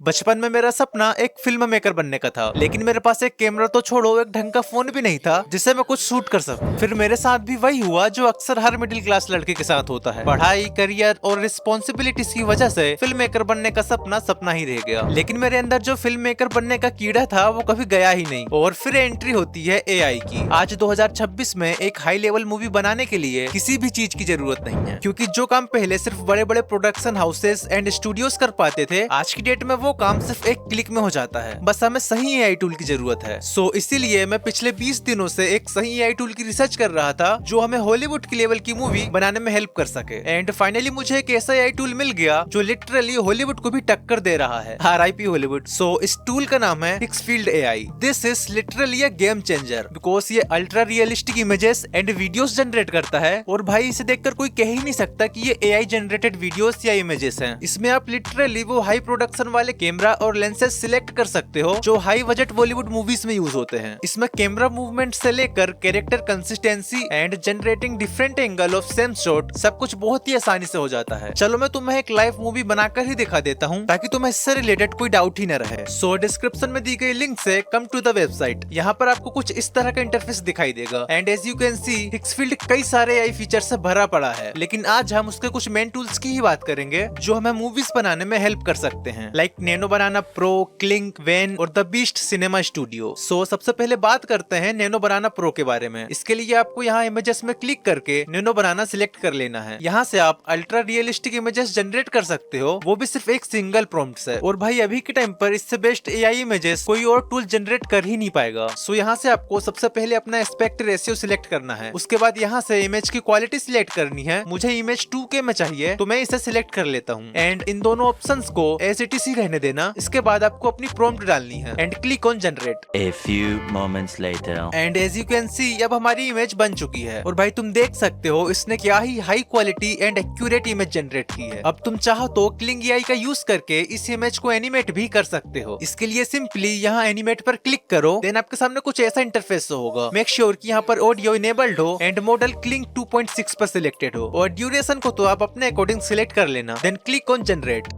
बचपन में मेरा सपना एक फिल्म मेकर बनने का था, लेकिन मेरे पास एक कैमरा तो छोड़ो, एक ढंग का फोन भी नहीं था जिससे मैं कुछ शूट कर सकूं। फिर मेरे साथ भी वही हुआ जो अक्सर हर मिडिल क्लास लड़के के साथ होता है। पढ़ाई, करियर और रिस्पॉन्सिबिलिटीज की वजह से फिल्म मेकर बनने का सपना सपना ही रह गया। लेकिन मेरे अंदर जो फिल्म मेकर बनने का कीड़ा था वो कभी गया ही नहीं। और फिर एंट्री होती है एआई की। आज 2026 में एक हाई लेवल मूवी बनाने के लिए किसी भी चीज की जरूरत नहीं है, क्योंकि जो काम पहले सिर्फ बड़े बड़े प्रोडक्शन हाउसेस एंड स्टूडियोज कर पाते थे, आज की डेट में वो काम सिर्फ एक क्लिक में हो जाता है। बस हमें सही एआई टूल की जरूरत है। सो इसीलिए मैं पिछले 20 दिनों से एक सही एआई टूल की रिसर्च कर रहा था जो हमें हॉलीवुड की लेवल की मूवी बनाने में हेल्प कर सके। एंड फाइनली मुझे एक ऐसा एआई टूल मिल गया जो लिटरली हॉलीवुड को भी टक्कर दे रहा है। RIP Hollywood. सो इस टूल का नाम है Higgsfield AI. This is literally a game changer because ये ultra realistic images and videos generate करता है। और भाई इसे देखकर कोई कह ही नहीं सकता कि ये एआई जनरेटेड वीडियोस या इमेजेस हैं। इसमें आप लिटरली वो हाई प्रोडक्शन वाले कैमरा और लेंसेज सिलेक्ट कर सकते हो जो हाई बजट बॉलीवुड मूवीज में यूज होते हैं। इसमें कैमरा मूवमेंट से लेकर character consistency and generating different angle of same shot सब कुछ बहुत ही आसानी से हो जाता है। चलो मैं तुम्हें एक लाइव मूवी बनाकर ही दिखा देता हूँ ताकि तुम्हें इससे रिलेटेड कोई डाउट ही न रहे। सो डिस्क्रिप्शन में दी गई लिंक से कम टू द वेबसाइट। यहाँ पर आपको कुछ इस तरह का इंटरफेस दिखाई देगा। And as you can see Higgsfield कई सारे एआई फीचर से भरा पड़ा है, लेकिन आज हम उसके कुछ मेन टूल्स की ही बात करेंगे जो हमें मूवीज बनाने में हेल्प कर सकते हैं, like nano banana pro, clink, when और द बीस्ट सिनेमा स्टूडियो। सो सबसे पहले बात करते हैं नैनो बनाना प्रो के बारे में। इसके लिए आपको यहाँ इमेजेस में क्लिक करके नैनो बनाना सिलेक्ट कर लेना है। यहाँ से आप अल्ट्रा रियलिस्टिक इमेजेस जनरेट कर सकते हो, वो भी सिर्फ एक सिंगल प्रॉम्प्ट से। और भाई अभी के टाइम पर इससे बेस्ट एआई इमेजेस कोई और टूल जनरेट कर ही नहीं पाएगा। सो यहाँ से आपको सबसे पहले अपना एस्पेक्ट रेशियो सिलेक्ट करना है। उसके बाद यहाँ से इमेज की क्वालिटी सिलेक्ट करनी है। मुझे इमेज 2K में चाहिए तो मैं इसे सिलेक्ट कर लेता हूँ। एंड इन दोनों ऑप्शंस को एज इट इज ही रहने देना। इसके बाद आपको अपनी प्रॉम्प्ट डालनी है and click on generate. A few moments later. And as you can see अब हमारी इमेज बन चुकी है। और भाई तुम देख सकते हो इसने क्या ही high quality and accurate image generate की है। अब तुम चाहो तो क्लिंग एआई का यूज करके इस इमेज को एनिमेट भी कर सकते हो। इसके लिए सिंपली यहाँ एनिमेट पर क्लिक करो, देन आपके सामने कुछ ऐसा इंटरफेस होगा। मेक श्योर कि यहाँ पर ऑडियो इनेबल्ड हो एंड मॉडल क्लिंग 2.6 पर सिलेक्टेड हो। और ड्यूरेशन को तो आप अपने अकॉर्डिंग सिलेक्ट कर लेना, then click on generate.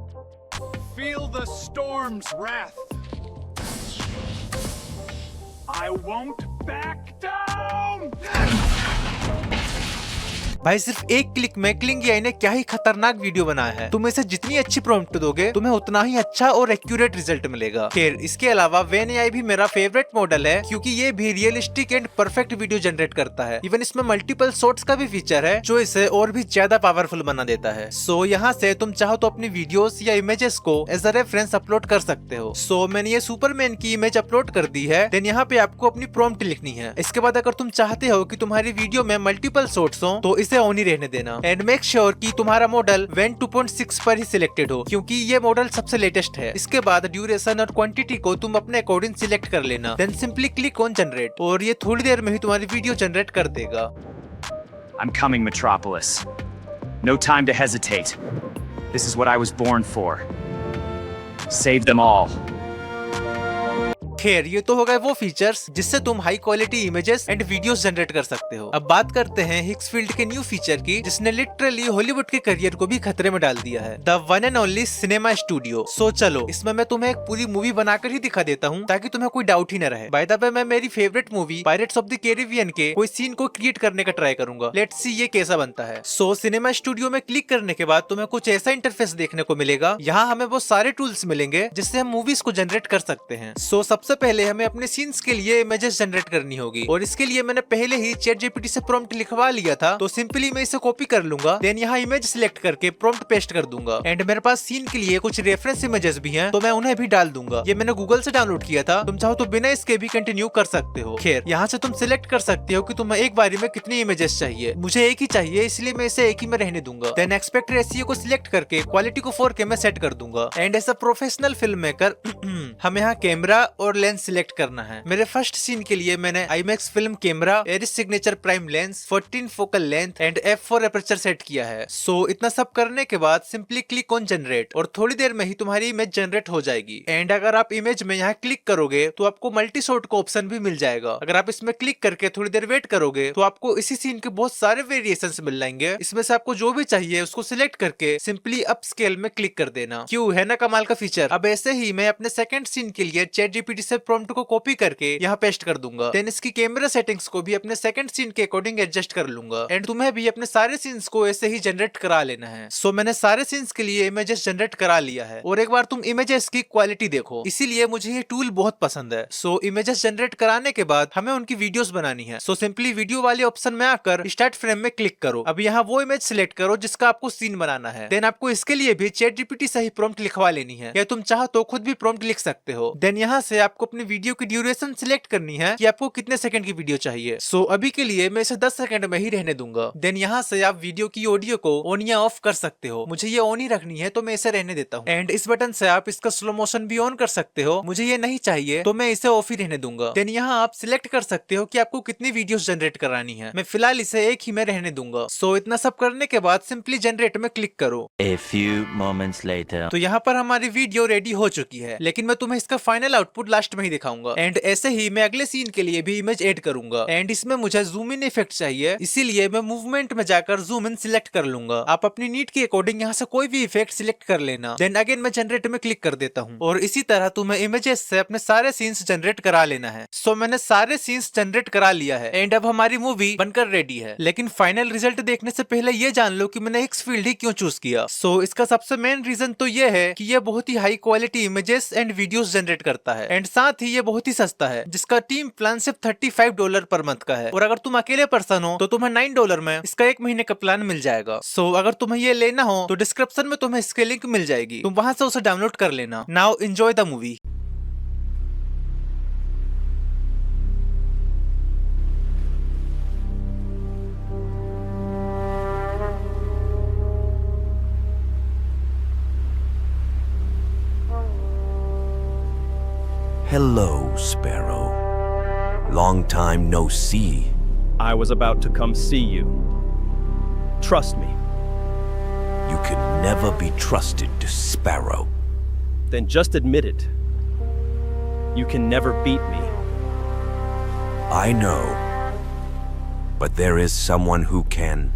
Feel the storm's wrath. I won't back down! भाई सिर्फ एक क्लिक में क्लिंग एआई ने क्या ही खतरनाक वीडियो बनाया है। तुम इसे जितनी अच्छी प्रॉम्प्ट दोगे तुम्हें उतना ही अच्छा और एक्यूरेट रिजल्ट मिलेगा। खैर इसके अलावा वेन एआई भी मेरा फेवरेट मॉडल है, क्योंकि ये भी realistic and perfect video generate करता है। इवन इसमें मल्टीपल शॉट्स का भी फीचर है जो इसे और भी ज्यादा पावरफुल बना देता है। सो यहाँ से तुम चाहो तो अपनी वीडियोस या इमेजेस को एज अ रेफरेंस अपलोड कर सकते हो। सो मैंने ये सुपरमैन की इमेज अपलोड कर दी है। देन यहाँ पे आपको अपनी प्रॉम्प्ट लिखनी है। इसके बाद अगर तुम चाहते हो कि तुम्हारी वीडियो में मल्टीपल शॉट्स हो तो ऑन ही रहने देना। एंड मेक श्योर कि तुम्हारा मॉडल वेन 2.6 पर ही सिलेक्टेड हो, क्योंकि ये मॉडल सबसे लेटेस्ट है। इसके बाद ड्यूरेशन और क्वांटिटी को तुम अपने अकॉर्डिंग सिलेक्ट कर लेना, then simply click on generate और ये थोड़ी देर में ही तुम्हारी वीडियो जनरेट कर देगा। I'm coming, Metropolis. No time to hesitate. This is what I was born for. Save them all. खैर ये तो हो गए वो फीचर्स जिससे तुम high quality images and videos generate कर सकते हो। अब बात करते हैं हिक्सफील्ड के न्यू फीचर की, जिसने लिटरली हॉलीवुड के करियर को भी खतरे में डाल दिया है, the one and only cinema studio. So चलो इसमें मैं तुम्हें एक पूरी मूवी बनाकर ही दिखा देता हूँ ताकि तुम्हें कोई डाउट ही न रहे। बाय द वे मैं मेरी favourite movie pirates of the Caribbean के कोई सीन को क्रिएट करने का ट्राई करूंगा। लेट्स सी ये कैसा बनता है। सो सिनेमा स्टूडियो में क्लिक करने के बाद तुम्हें कुछ ऐसा इंटरफेस देखने को मिलेगा। यहाँ हमें वो सारे टूल्स मिलेंगे जिससे हम मूवीज को जनरेट कर सकते हैं। सो सबसे पहले हमें अपने सीन्स के लिए इमेजेस जनरेट करनी होगी, और इसके लिए मैंने पहले ही ChatGPT से प्रॉम्प्ट लिखवा लिया था। तो सिंपली मैं इसे कॉपी कर लूंगा, देन यहाँ इमेज सिलेक्ट करके प्रॉम्प्ट पेस्ट कर दूंगा। एंड मेरे पास सीन के लिए कुछ रेफरेंस इमेजेस भी हैं तो मैं उन्हें भी डाल दूंगा। ये मैंने गूगल से डाउनलोड किया था, तुम चाहो तो बिना इसके भी कंटिन्यू कर सकते हो। खैर यहाँ से तुम सिलेक्ट कर सकते हो कि तुम्हें एक बारी में कितनी इमेजेस चाहिए। मुझे एक ही चाहिए इसलिए मैं इसे एक ही में रहने दूंगा। देन एक्सपेक्ट रेशियो को सिलेक्ट करके क्वालिटी को 4K में सेट कर दूंगा। And as a professional film maker हम यहाँ कैमरा और लेंस सिलेक्ट करना है। मेरे फर्स्ट सीन के लिए मैंने IMAX film camera, Arri signature prime lens, 14 focal length and f4 aperture set किया है। सो इतना सब करने के बाद सिंपली क्लिक ऑन जनरेट और थोड़ी देर में ही तुम्हारी इमेज जनरेट हो जाएगी। एंड अगर आप इमेज में यहाँ क्लिक करोगे तो आपको मल्टी शॉट का ऑप्शन भी मिल जाएगा। अगर आप इसमें क्लिक करके थोड़ी देर वेट करोगे तो आपको इसी सीन के बहुत सारे वेरिएशंस मिल जाएंगे। इसमें से आपको जो भी चाहिए उसको सिलेक्ट करके सिंपली अप स्केल में क्लिक कर देना। क्यों है ना कमाल का फीचर। अब ऐसे ही मैं अपने सेकंड सीन के लिए ChatGPT से प्रॉम्प्ट को कॉपी करके यहाँ पेस्ट कर दूंगा। देन इसकी कैमरा सेटिंग्स को भी अपने सेकंड सीन के अकॉर्डिंग एडजस्ट कर लूंगा। एंड तुम्हें भी अपने सारे सीन्स को ऐसे ही जनरेट करा लेना है। सो मैंने सारे सीन्स के लिए इमेजेस जनरेट करा लिया है और एक बार तुम इमेजेस की क्वालिटी देखो, इसीलिए मुझे ये टूल बहुत पसंद है। सो इमेजेस जनरेट कराने के बाद हमें उनकी वीडियोस बनानी है। सो सिंपली वीडियो वाले ऑप्शन में आकर स्टार्ट फ्रेम में क्लिक करो। अब यहाँ वो इमेज सिलेक्ट करो जिसका आपको सीन बनाना है। देन आपको इसके लिए भी ChatGPT से ही प्रॉम्प्ट लिखवा लेनी है, या तुम चाहो तो खुद भी प्रॉम्प्ट लिख सकते हो। देन यहाँ से आपको अपनी वीडियो की ड्यूरेशन सिलेक्ट करनी है कि आपको कितने सेकंड की वीडियो चाहिए। सो अभी के लिए मैं इसे 10 सेकंड में ही रहने दूंगा। देन यहाँ से आप वीडियो की ऑडियो को ऑन या ऑफ कर सकते हो। मुझे ये ऑन ही रखनी है तो मैं इसे रहने देता हूँ। एंड इस बटन से आप इसका स्लो मोशन भी ऑन कर सकते हो। मुझे ये नहीं चाहिए तो मैं इसे ऑफ ही रहने दूंगा। देन यहाँ आप सिलेक्ट कर सकते हो कि आपको कितनी वीडियोस जनरेट करानी है। मैं फिलहाल इसे एक ही में रहने दूंगा। सो इतना सब करने के बाद सिंपली जनरेट में क्लिक करो। A few moments later. तो यहाँ पर हमारी वीडियो रेडी हो चुकी है, लेकिन मैं तुम्हें इसका फाइनल आउटपुट लास्ट में ही दिखाऊंगा। एंड ऐसे ही मैं अगले सीन के लिए भी इमेज ऐड करूंगा। एंड इसमें मुझे जूम इन इफेक्ट चाहिए, इसीलिए मैं मूवमेंट में जाकर जूम इन सिलेक्ट कर लूंगा। आप अपनी नीड के अकॉर्डिंग यहाँ से कोई भी इफेक्ट सिलेक्ट कर लेना। देन अगेन मैं जनरेट में क्लिक कर देता हूँ और इसी तरह तुम्हें इमेजेस से अपने सारे सीन्स जनरेट करा लेना है। सो मैंने सारे सीन्स जनरेट करा लिया है एंड अब हमारी मूवी बनकर रेडी है। लेकिन फाइनल रिजल्ट देखने से पहले ये जान लो कि मैंने एक्स फील्ड ही क्यों चूज किया। सो इसका सबसे मेन रीजन तो ये है कि ये बहुत ही high quality images and videos generate करता है। एंड साथ ही ये बहुत ही सस्ता है, जिसका टीम प्लान सिर्फ $35 पर मंथ का है। और अगर तुम अकेले पर्सन हो तो तुम्हें $9 में इसका 1 महीने का प्लान मिल जाएगा। सो अगर तुम्हें ये लेना हो तो डिस्क्रिप्शन में तुम्हें इसके लिंक मिल जाएगी, तुम वहां से उसे डाउनलोड कर लेना। Now enjoy the movie. Hello, Sparrow. Long time no see. I was about to come see you. Trust me. You can never be trusted, Sparrow. Then just admit it. You can never beat me. I know. But there is someone who can.